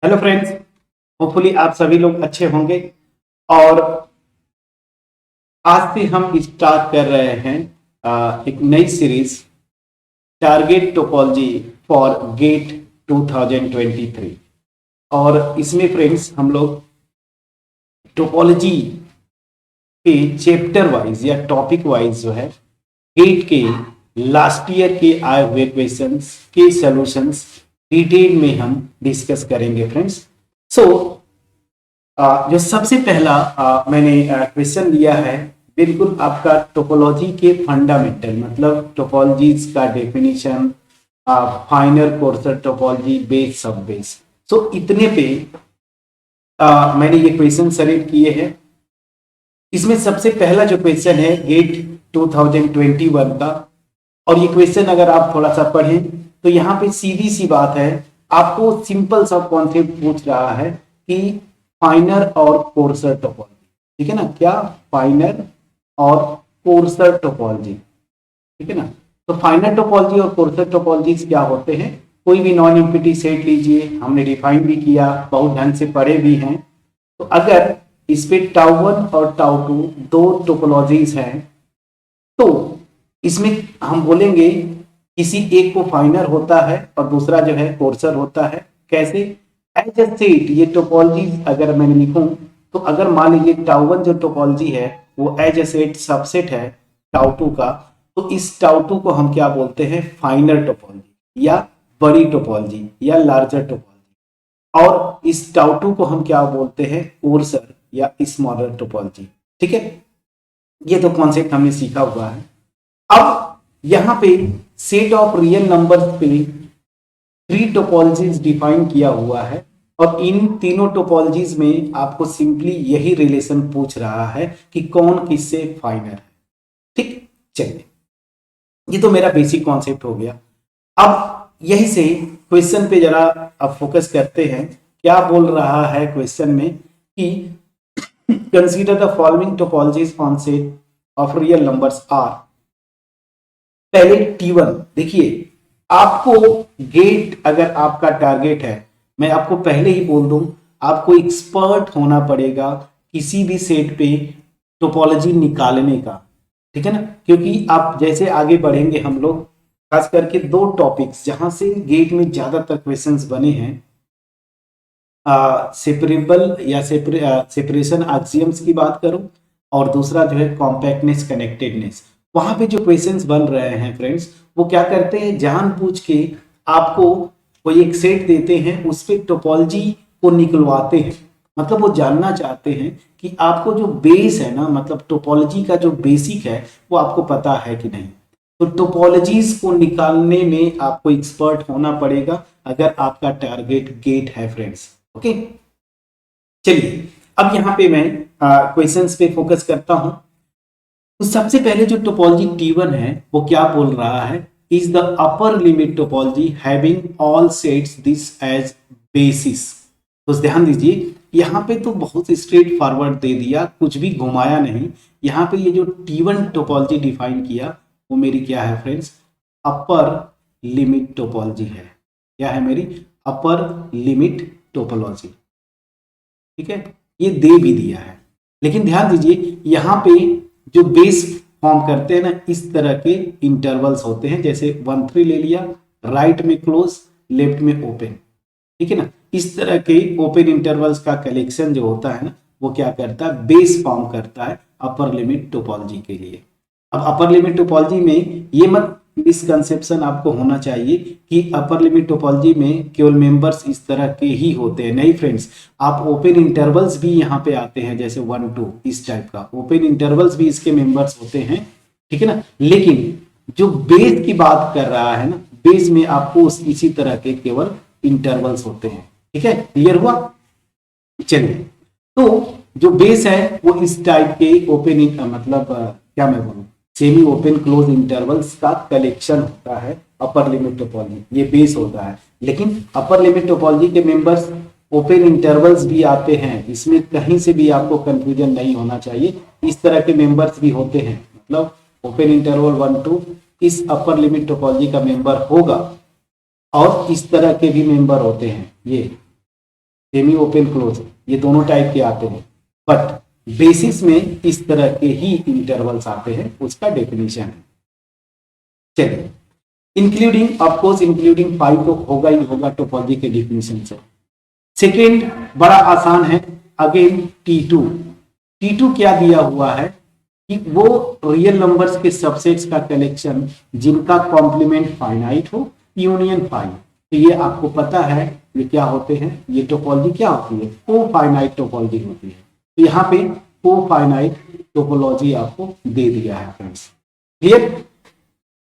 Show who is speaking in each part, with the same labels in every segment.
Speaker 1: Hello friends. Hopefully आप सभी लोग अच्छे होंगे। और आज से हम स्टार्ट कर रहे हैं एक नई series, target topology for GATE 2023। और इसमें फ्रेंड्स हम लोग टोपोलॉजी के चैप्टर वाइज या टॉपिक वाइज जो है गेट के लास्ट ईयर के आए हुए क्वेश्चंस के सॉल्यूशंस डिटेल में हम डिस्कस करेंगे फ्रेंड्स। सो जो सबसे पहला मैंने क्वेश्चन लिया है, बिल्कुल आपका टोपोलॉजी के फंडामेंटल मतलब टोपोलॉजीज का डेफिनेशन, फाइनर कोर्सर टोपोलॉजी, बेस सब बेस। सो इतने पे मैंने ये क्वेश्चन सेलेक्ट किए हैं। इसमें सबसे पहला जो क्वेश्चन है गेट 2021 का, और ये क्वेश्चन अगर आप थोड़ा सा पढ़ें तो यहाँ पे सीधी सी बात है, आपको सिंपल सा कॉन्सेप्ट पूछ रहा है कि फाइनर और कोर्सर टोपोलॉजी, ठीक है ना, क्या फाइनर और कोर्सर टोपोलॉजी, ठीक है ना। तो फाइनर टोपोलॉजी और कोर्सर टोपोलॉजी क्या होते हैं, कोई भी नॉन एम्प्टी सेट लीजिए, हमने डिफाइन भी किया, बहुत ढंग से पढ़े भी हैं। तो अगर इस पे टाउ 1 और टाउ 2 दो टोपोलॉजीज हैं तो इसमें हम बोलेंगे किसी एक को फाइनर होता है और दूसरा जो है कोर्सर होता है। कैसे? एज ए सेट ये टोपोलॉजी अगर मैं लिखूं तो अगर मान लीजिए टाउ 1 जो टोपोलॉजी है वो एज ए सेट सबसेट है टाउ 2 का, तो इस टाउ 2 को हम क्या बोलते हैं, फाइनर टोपोलॉजी या बड़ी टोपोलॉजी या लार्जर टोपोलॉजी। और इस टाउ 2 को हम क्या बोलते हैं, कोर्सर या स्मॉलर टोपोलॉजी। ठीक है, ये तो कॉन्सेप्ट हमने सीखा हुआ है। अब यहां पे सेट ऑफ रियल नंबर्स पे 3 टोपोलॉजीज डिफाइन किया हुआ है, और इन तीनों टोपोलॉजीज में आपको सिंपली यही रिलेशन पूछ रहा है कि कौन किससे फाइनर है। ठीक, चलिए, ये तो मेरा बेसिक कॉन्सेप्ट हो गया। अब यही से क्वेश्चन पे जरा अब फोकस करते हैं। क्या बोल रहा है क्वेश्चन में कि consider the following topologies on set of real numbers R. पहले T1 देखिए, आपको गेट अगर आपका टारगेट है, मैं आपको पहले ही बोल दूं, आपको एक्सपर्ट होना पड़ेगा किसी भी सेट पे टोपोलॉजी निकालने का, ठीक है ना। क्योंकि आप जैसे आगे बढ़ेंगे हम लोग, खास करके दो टॉपिक्स जहां से गेट में ज्यादातर क्वेश्चंस बने हैं, सेपरेबल या सेपरेशन एक्सियम्स की बात करूं, और दूसरा जो है कॉम्पैक्टनेस कनेक्टेडनेस। वहां पे जो क्वेश्चंस बन रहे हैं फ्रेंड्स, वो क्या करते हैं, जानबूझ के आपको कोई एक सेट देते हैं, उस पे टोपोलॉजी को निकलवाते हैं। मतलब वो जानना चाहते हैं कि आपको जो बेस है ना, मतलब टोपोलॉजी का जो बेसिक है वो आपको पता है कि नहीं। तो टोपोलॉजीज को निकालने में आपको एक्सपर्ट होना पड़ेगा अगर आपका टारगेट गेट है फ्रेंड्स। ओके, चलिए अब यहाँ पे मैं क्वेश्चंस पे फोकस करता हूं। तो सबसे पहले जो टोपोलॉजी T1 है वो क्या बोल रहा है, is the upper limit topology having all sets this as basis. तो ध्यान दीजिए, यहाँ पे तो बहुत स्ट्रेट फॉरवर्ड दे दिया, कुछ भी घुमाया नहीं। यहाँ पे ये जो T1 टोपोलॉजी डिफाइन किया वो मेरी क्या है फ्रेंड्स, अपर लिमिट टोपोलॉजी है। क्या है मेरी, अपर लिमिट टोपोलॉजी। ठीक है, ये दे भी दिया है, लेकिन ध्यान दीजिए यहाँ पे जो बेस फॉर्म करते हैं ना, इस तरह के इंटरवल्स होते हैं। जैसे 1 3 ले लिया, राइट में क्लोज, लेफ्ट में ओपन, ठीक है ना। इस तरह के ओपन इंटरवल्स का कलेक्शन जो होता है ना, वो क्या करता है, बेस फॉर्म करता है अपर लिमिट टोपोलॉजी के लिए। अब अपर लिमिट टोपोलॉजी में ये मत मिसकंसेप्शन आपको होना चाहिए कि अपर लिमिट टोपोलॉजी में केवल मेंबर्स इस तरह के ही होते हैं। नहीं फ्रेंड्स, आप ओपन इंटरवल्स भी यहाँ पे आते हैं, जैसे 1 2 इस टाइप का ओपन इंटरवल्स भी इसके मेंबर्स होते हैं, ठीक है ना। लेकिन जो बेस की बात कर रहा है ना, बेस में आपको इसी तरह के केवल इंटरवल्स होते हैं। ठीक है, क्लियर हुआ। चलिए, तो जो बेस है वो इस टाइप के ओपन मतलब क्या मैं बोलूं, सेमी ओपन क्लोज इंटरवल्स का कलेक्शन होता है अपर लिमिट टोपोलॉजी, ये बेस होता है। लेकिन अपर लिमिट टोपोलॉजी के मेंबर्स ओपन इंटरवल्स भी आते हैं, इसमें कहीं से भी आपको कंफ्यूजन नहीं होना चाहिए। इस तरह के मेंबर्स भी होते हैं, मतलब ओपन इंटरवल 1 2 इस अपर लिमिट टोपोलॉजी का मेंबर होगा, और इस तरह के भी मेंबर होते हैं। ये सेमी ओपन क्लोज, ये दोनों टाइप के आते हैं, बट बेसिस में इस तरह के ही इंटरवल्स आते हैं, उसका डेफिनेशन है। चलिए, इंक्लूडिंग ऑफकोर्स इंक्लूडिंग फाइव तो होगा ही होगा टोपोलॉजी के डेफिनेशन से। सेकेंड बड़ा आसान है, अगेन T2। T2 क्या दिया हुआ है कि वो रियल नंबर्स के सबसेट्स का कलेक्शन जिनका कॉम्प्लीमेंट फाइनाइट हो, यूनियन फाइव। तो ये आपको पता है ये क्या होते हैं, ये टोपोलॉजी क्या होती है, कोफाइनाइट टोपोलॉजी होती है। तो यहाँ पे कोफाइनाइट टोपोलॉजी आपको दे दिया है फ्रेंड्स, क्लियर।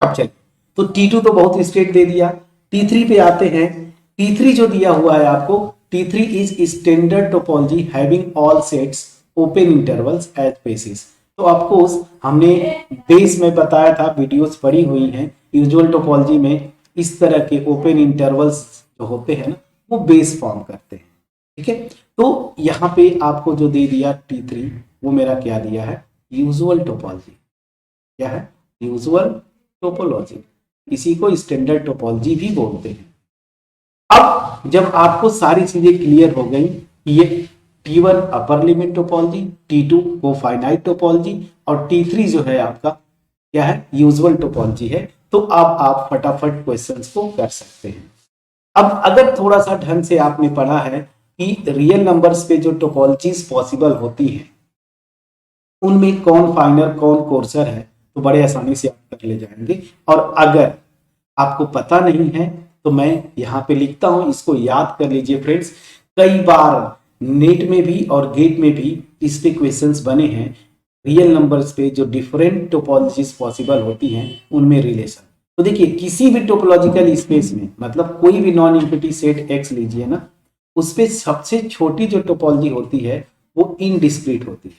Speaker 1: अब चलिए, तो T2 तो बहुत स्ट्रेट दे दिया। T3 पे आते हैं। T3 जो दिया हुआ है आपको, T3 is standard topology having all sets open intervals as basis. तो ऑफकोर्स हमने बेस में बताया था, वीडियोस पड़ी हुई हैं, यूजुअल टोपोलॉजी में इस तरह के ओपन इंटरवल्स जो होते हैं ना, वो बेस फॉर्म करते हैं, ठीक है। तो यहाँ पे आपको जो दे दिया T3, वो मेरा क्या दिया है, यूजुअल टोपोलॉजी। क्या है, यूजुअल टोपोलॉजी। इसी को स्टैंडर्ड टोपोलॉजी भी बोलते हैं। अब जब आपको सारी चीजें क्लियर हो गई, ये T1 upper limit topology, T2 cofinite topology और T3 जो है आपका क्या है, यूजुअल टोपोलॉजी है, तो अब आप फटाफट क्वेश्चंस को कर सकते हैं। अब अगर थोड़ा सा ढंग से आपने पढ़ा है कि रियल नंबर्स पे जो टोपोलॉजीज पॉसिबल होती हैं उनमें कौन फाइनर कौन कोर्सर है, तो बड़े आसानी से आप कर ले जाएंगे। और अगर आपको पता नहीं है तो मैं यहाँ पे लिखता हूं, इसको याद कर लीजिए फ्रेंड्स। कई बार नेट में भी और गेट में भी इस पे क्वेश्चंस बने हैं, रियल नंबर्स पे जो डिफरेंट टोपोलॉजीज पॉसिबल होती हैं उनमें रिलेशन। तो देखिए, किसी भी टोपोलॉजिकल स्पेस में, मतलब कोई भी नॉन इंफिनिटी सेट एक्स लीजिए ना, उस पे सबसे छोटी जो टोपोलॉजी होती है वो इनडिस्क्रीट होती है।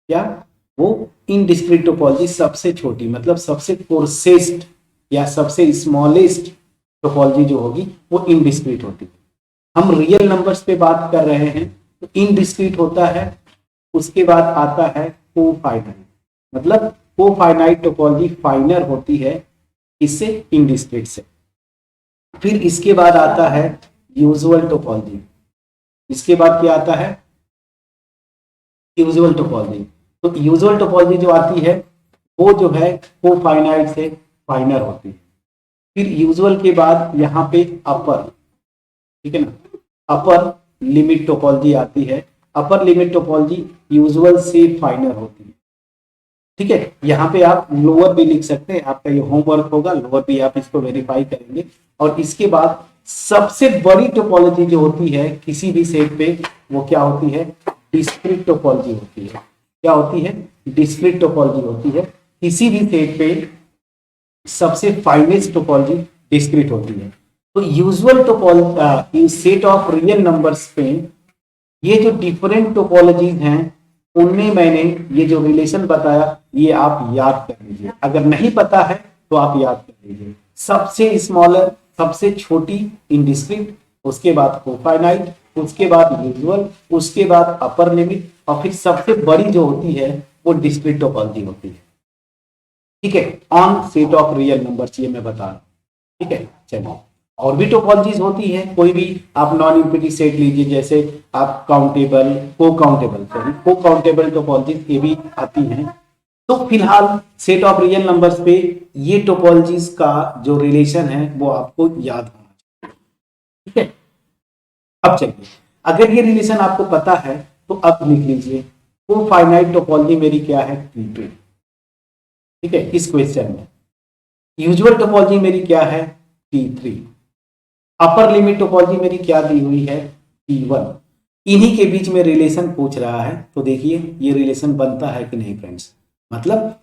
Speaker 1: क्या, वो इनडिस्क्रीट टोपोलॉजी सबसे छोटी, मतलब सबसे कोर्सेस्ट या सबसे स्मॉलेस्ट टोपोलॉजी जो होगी वो इनडिस्क्रीट होती है। हम रियल नंबर्स पे बात कर रहे हैं तो इनडिस्क्रीट होता है, उसके बाद आता है कोफाइनाइट, मतलब कोफाइनाइट टोपोलॉजी फाइनर होती है इससे, इनडिस्क्रीट से। फिर इसके बाद आता है यूजुअल टोपोलॉजी। इसके बाद क्या आता है, यूजुअल टोपोलॉजी। तो यूजुअल टोपोलॉजी जो आती है वो जो है कोफाइनाइट से फाइनर होती है। फिर यूजुअल के बाद यहाँ पे अपर, ठीक है ना, अपर लिमिट टोपोलॉजी आती है। अपर लिमिट टोपोलॉजी यूजुअल से फाइनर होती है, ठीक है। यहाँ पे आप लोअर भी लिख सकते हैं, आपका ये होमवर्क होगा, लोअर भी आप इसको वेरीफाई करेंगे। और इसके बाद सबसे बड़ी टोपोलॉजी जो होती है किसी भी सेट पे, वो क्या होती है, डिस्क्रीट टोपोलॉजी होती है। क्या होती है, डिस्क्रीट टोपोलॉजी होती है। किसी भी सेट पे सबसे फाइनेस्ट टोपोलॉजी डिस्क्रीट होती है। तो usual topology set of real numbers पे ये जो डिफरेंट टोपोलॉजीज हैं उनमें मैंने ये जो रिलेशन बताया ये आप याद कर लीजिए। अगर नहीं पता है तो आप याद कर लीजिए। सबसे स्मॉलर, सबसे छोटी इनडिस्क्रीट, उसके बाद कोफाइनाइट, उसके बाद यूजुअल, उसके बाद अपर लिमिट, और फिर सबसे बड़ी जो होती है वो डिस्क्रीट टोपोलॉजी होती है, ठीक है, on set of real numbers, ये मैं बता रहा हूं, ठीक है। चलिए, और भी टोपोलॉजीज होती है, कोई भी आप नॉन इंफिनिटी सेट लीजिए, जैसे आप काउंटेबल, को काउंटेबल टोपोलॉजीज ये भी आती हैं। तो फिलहाल सेट ऑफ रियल नंबर्स पे ये टोपोलॉजीज का जो रिलेशन है वो आपको याद होना चाहिए, ठीक है। अब चलिए, अगर ये रिलेशन आपको पता है तो अब लिख लीजिए, कोफाइनाइट टोपोलॉजी मेरी क्या है, T2, ठीक है, इस क्वेश्चन में। यूजुअल टोपोलॉजी मेरी क्या है, T3। अपर लिमिट टोपोलॉजी मेरी क्या दी हुई है, T1। इन्हीं के बीच में रिलेशन पूछ रहा है, तो देखिए ये रिलेशन बनता है कि नहीं फ्रेंड्स। मतलब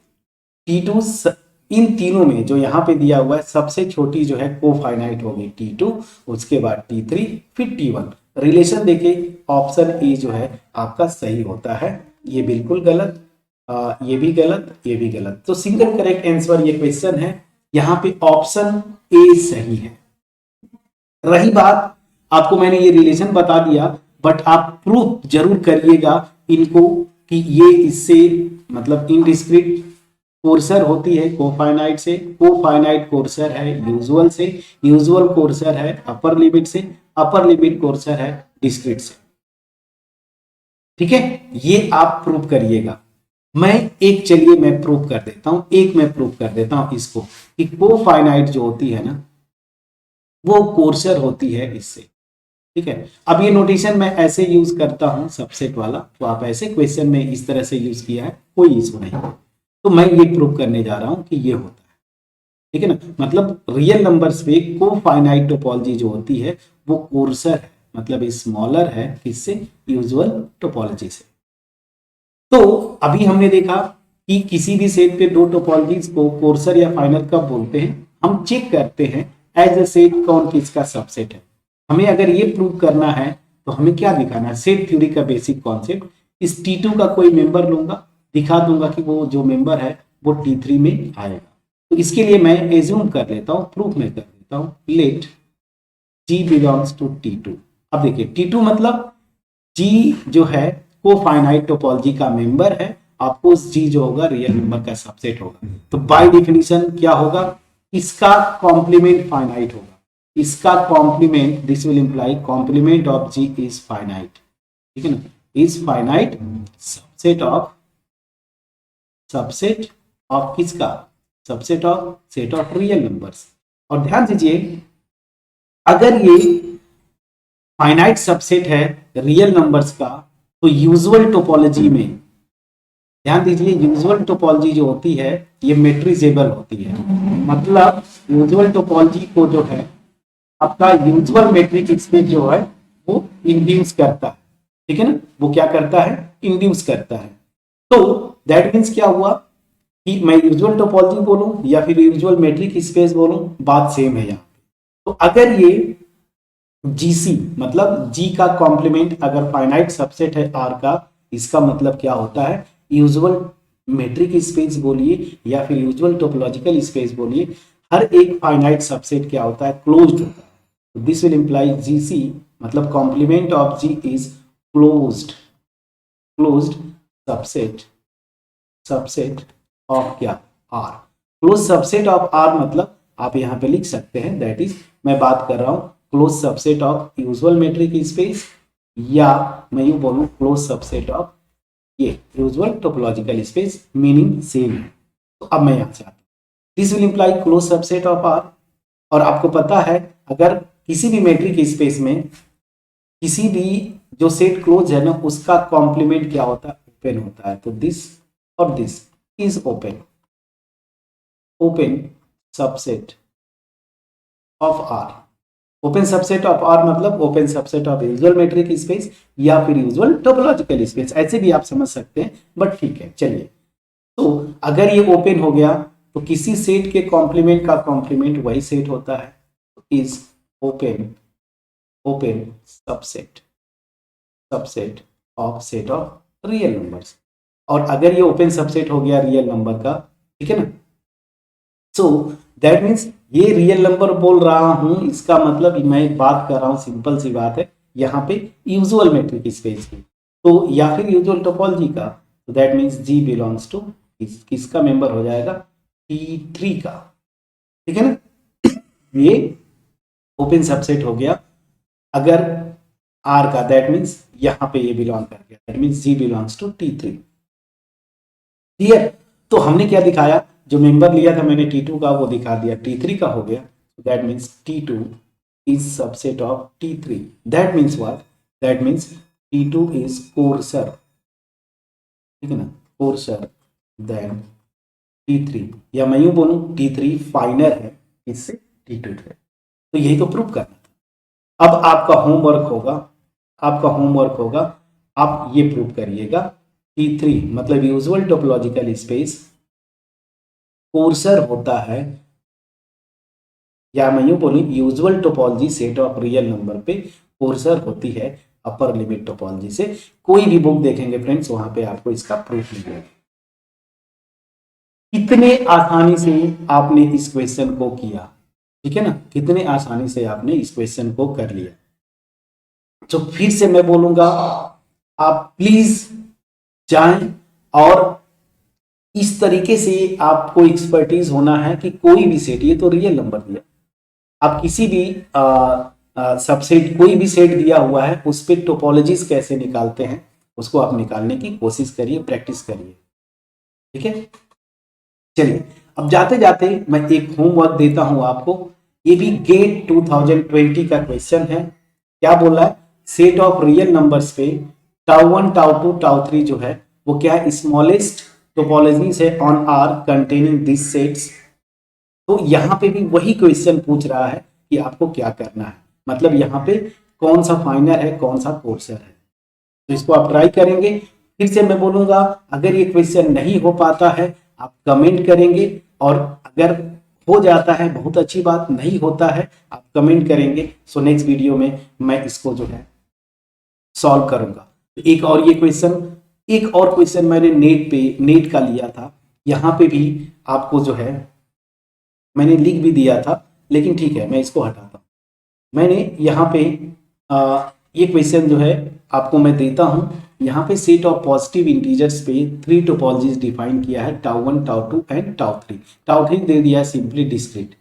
Speaker 1: T2 इन तीनों में जो यहाँ पे दिया हुआ है सबसे छोटी जो है कोफाइनाइट होगी T2, उसके बाद T3, फिर T1। रिलेशन देखिए, ऑप्शन ए जो है आपका सही होता है, ये बिल्कुल गलत, ये भी गलत, ये भी गलत। तो सिंगल करेक्ट आंसर ये क्वेश्चन है, यहाँ पे ऑप्शन ए सही है। रही बात, आपको मैंने ये रिलेशन बता दिया, बट आप प्रूफ जरूर करिएगा इनको कि ये इससे मतलब इनडिस्क्रीट कोर्सर होती है कोफाइनाइट से, कोफाइनाइट कोर्सर है यूजुअल से, यूजुअल कोर्सर है अपर लिमिट से, अपर लिमिट कोर्सर है डिस्क्रीट सेट। ठीक है, ये आप प्रूव करिएगा। चलिए मैं प्रूव कर देता हूं, मैं प्रूव कर देता हूं इसको कि कोफाइनाइट जो होती है ना वो कोर्सर होती है इससे। ठीक है, अब ये नोटेशन मैं ऐसे यूज करता हूं सबसेट वाला, तो आप ऐसे क्वेश्चन में इस तरह से यूज किया है, कोई इशू नहीं। तो मैं ये प्रूव करने जा रहा हूं कि ये होता है। ठीक है ना, मतलब रियल नंबर्स पे कोफाइनाइट टोपोलॉजी जो होती है वो कोर्सर है, मतलब स्मॉलर है किससे, यूजुअल टोपोलॉजी से। तो अभी हमने देखा कि किसी भी सेट पे दो टोपोलॉजीज को कोर्सर या फाइनल कब बोलते हैं, हम चेक करते हैं एज अ सेट कौन किसका सबसेट है। हमें अगर ये प्रूव करना है तो हमें क्या दिखाना है, सेट थ्योरी का बेसिक कॉन्सेप्ट। इस T2 का कोई मेंबर लूंगा, दिखा दूंगा कि वो जो मेंबर है वो T3 में आएगा। तो इसके लिए मैं एज्यूम कर लेता हूं, प्रूफ में कर लेता हूं, late G belongs to T2। अब देखिए T2 मतलब G जो है को फाइनाइट टोपोलॉजी का मेंबर है, आपको G जो होगा रियल नंबर का सबसेट होगा। तो बाय डेफिनेशन क्या होगा, इसका कॉम्प्लीमेंट फाइनाइट होगा, इसका complement, this will imply complement of G is finite. ठीक है ना, इज फाइनाइट सबसेट ऑफ किसका, subset of set of real numbers. और ध्यान दीजिए अगर ये फाइनाइट सबसेट है रियल नंबर्स का, तो यूजुअल टोपोलॉजी में ध्यान दीजिए, यूजुअल टोपोलॉजी जो होती है ये मेट्रिजेबल होती है। मतलब यूजुअल टोपोलॉजी को जो है आपका यूजुअल मेट्रिक स्पेस जो है वो इंड्यूस करता है। ठीक है ना, वो क्या करता है, इंड्यूस करता है। तो दैट मीन्स क्या हुआ कि मैं यूजुअल टोपोलॉजी बोलूं या फिर यूजुअल मेट्रिक स्पेस बोलूं, बात सेम है यहाँ। तो अगर ये GC मतलब G का कॉम्प्लीमेंट अगर फाइनाइट सबसेट है R का, इसका मतलब क्या होता है, यूजुअल मेट्रिक स्पेस बोलिए या फिर यूजुअल टोपोलॉजिकल स्पेस बोलिए, हर एक फाइनाइट सबसेट क्या होता है, क्लोज्ड होता है। तो दिस विल इंप्लाई GC मतलब complement of G is closed subset of क्या, R। Close subset of R मतलब आप यहां पे लिख सकते हैं, दैट इज मैं बात कर रहा हूं close subset of usual metric space, या मैं यूं बोलूं क्लोज सबसेट ऑफ ये usual topological space, meaning same है। तो अब मैं यहां से आता हूं, this will imply close subset of R। और आपको पता है अगर किसी भी मेट्रिक स्पेस में किसी भी जो सेट क्लोज है ना उसका कॉम्प्लीमेंट क्या होता है, ओपन होता है। तो दिस और this is open subset of R। Open subset of R मतलब open subset of usual metric space या फिर यूजुअल टोपोलॉजिकल स्पेस, ऐसे भी आप समझ सकते हैं, बट ठीक है चलिए। तो अगर ये ओपन हो गया तो किसी सेट के कॉम्प्लीमेंट का कॉम्प्लीमेंट वही सेट होता है, is open subset of set of real numbers. और अगर ये ओपन सबसेट हो गया रियल नंबर का, ठीक है ना, सो दैट मीन्स ये रियल नंबर बोल रहा हूं, इसका मतलब मैं बात कर रहा हूं, सिंपल सी बात है यहां पे यूजुअल मेट्रिक स्पेस की, तो या फिर यूजुअल टोपोलॉजी का। तो that means G belongs to किसका मेंबर हो जाएगा, T3 का। ठीक है ना, ये ओपन सबसेट हो गया अगर R का, दैट मीन्स यहां पे ये बिलोंग कर गया, that means G belongs to T3। Clear, तो हमने क्या दिखाया, जो मेंबर लिया था मैंने T2 का वो दिखा दिया, T3 का हो गया। That means T2 is subset of T3। That means what, that means T2 is courser, ठीक है ना, कोर्सर देन T3, या मैं यूं बोलूं T3 फाइनर है इससे T2 है। तो यही तो प्रूव करना था। अब आपका होमवर्क होगा, आप ये प्रूव करिएगा T3 मतलब यूजुअल टोपोलॉजिकल स्पेस कोर्सर होता है, या मैं यूं बोलूं usual topology set of real number पे कोर्सर होती है अपर लिमिट टोपोलॉजी से। कोई भी बुक देखेंगे फ्रेंड्स वहां पे आपको इसका प्रूफ मिलेगा। कितने आसानी से आपने इस क्वेश्चन को किया, ठीक है ना, कितने आसानी से आपने इस क्वेश्चन को कर लिया। तो फिर से मैं बोलूंगा आप प्लीज जाएं और इस तरीके से आपको एक्सपर्टीज होना है कि कोई भी सेट, ये तो रियल नंबर दिया, आप किसी भी सबसेट कोई भी सेट दिया हुआ है उस पे टोपोलॉजीज कैसे निकालते हैं उसको आप निकालने की कोशिश करिए, प्रैक्टिस करिए। ठीक है, चलिए अब जाते जाते मैं एक होमवर्क देता हूं आपको। ये भी गेट 2020 का क्वेश्चन है। क्या बोल रहा है, सेट ऑफ रियल नंबर्स पे टाउ 1 टाउ 2 टाउ 3 जो है वो क्या है, स्मॉलेस्ट टोपोलॉजीज है on R containing this sets. तो यहाँ पे भी वही क्वेश्चन पूछ रहा है कि आपको क्या करना है, मतलब यहाँ पे कौन सा फाइनर है कौन सा कोर्सर है। तो इसको आप ट्राई करेंगे। फिर से मैं बोलूंगा, अगर ये क्वेश्चन नहीं हो पाता है आप कमेंट करेंगे, और अगर हो जाता है बहुत अच्छी बात, नहीं होता है आप कमेंट करेंगे। सो नेक्स्ट वीडियो में मैं इसको जो है सॉल्व करूंगा। एक और ये क्वेश्चन, एक और क्वेश्चन मैंने नेट का लिया था। यहाँ पे भी आपको जो है मैंने लिख भी दिया था, लेकिन ठीक है मैं इसको हटाता हूँ। मैंने यहाँ पे ये क्वेश्चन जो है आपको मैं देता हूँ। यहाँ पे सेट ऑफ पॉजिटिव इंटीजर्स पे 3 टोपोलॉजीज डिफाइन किया है, tau 1 tau 2 and tau 3। Tau 3 दे दिया है सिंपली डिस्क्रीट।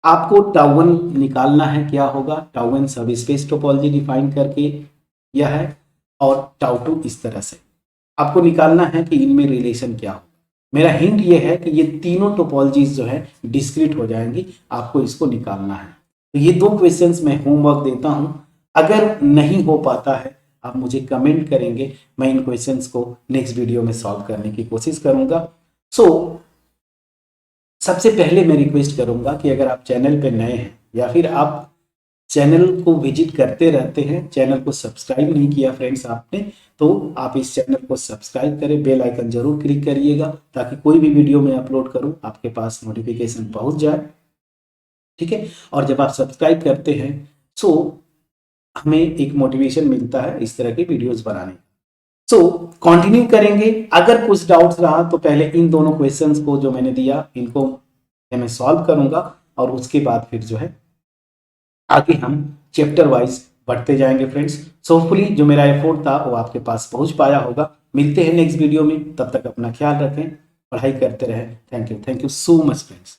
Speaker 1: आपको टाउ 1 निकालना है, क्या होगा, टाउ 1 सब स्पेस टोपोलॉजी डिफाइन करके किया है, और टाउ 2 इस तरह से। आपको निकालना है कि इनमें रिलेशन क्या हो। मेरा हिंट ये है कि ये तीनों टोपोलॉजीज जो है डिस्क्रीट हो जाएंगी, आपको इसको निकालना है। तो ये 2 क्वेश्चंस मैं होमवर्क देता हूं। अगर नहीं हो पाता है आप मुझे कमेंट करेंगे, मैं इन क्वेश्चंस को नेक्स्ट वीडियो में सॉल्व करने की कोशिश करूंगा। सो सबसे पहले मैं रिक्वेस्ट करूंगा कि अगर आप चैनल पे नए हैं या फिर आप चैनल को विजिट करते रहते हैं, चैनल को सब्सक्राइब नहीं किया फ्रेंड्स आपने, तो आप इस चैनल को सब्सक्राइब करें, बेल आइकन जरूर क्लिक करिएगा ताकि कोई भी वीडियो मैं अपलोड करूं आपके पास नोटिफिकेशन पहुंच जाए। ठीक है, और जब आप सब्सक्राइब करते हैं सो हमें एक मोटिवेशन मिलता है इस तरह के वीडियोस बनाने। सो कंटिन्यू करेंगे। अगर कुछ डाउट्स रहा तो पहले इन दोनों क्वेश्चंस को जो मैंने दिया इनको मैं सॉल्व करूंगा, और उसके बाद फिर जो है आगे हम चैप्टर वाइज बढ़ते जाएंगे फ्रेंड्स। सो होपफुली जो मेरा एफर्ट था वो आपके पास पहुंच पाया होगा। मिलते हैं नेक्स्ट वीडियो में, तब तक अपना ख्याल रखें, पढ़ाई करते रहें। Thank you so much friends.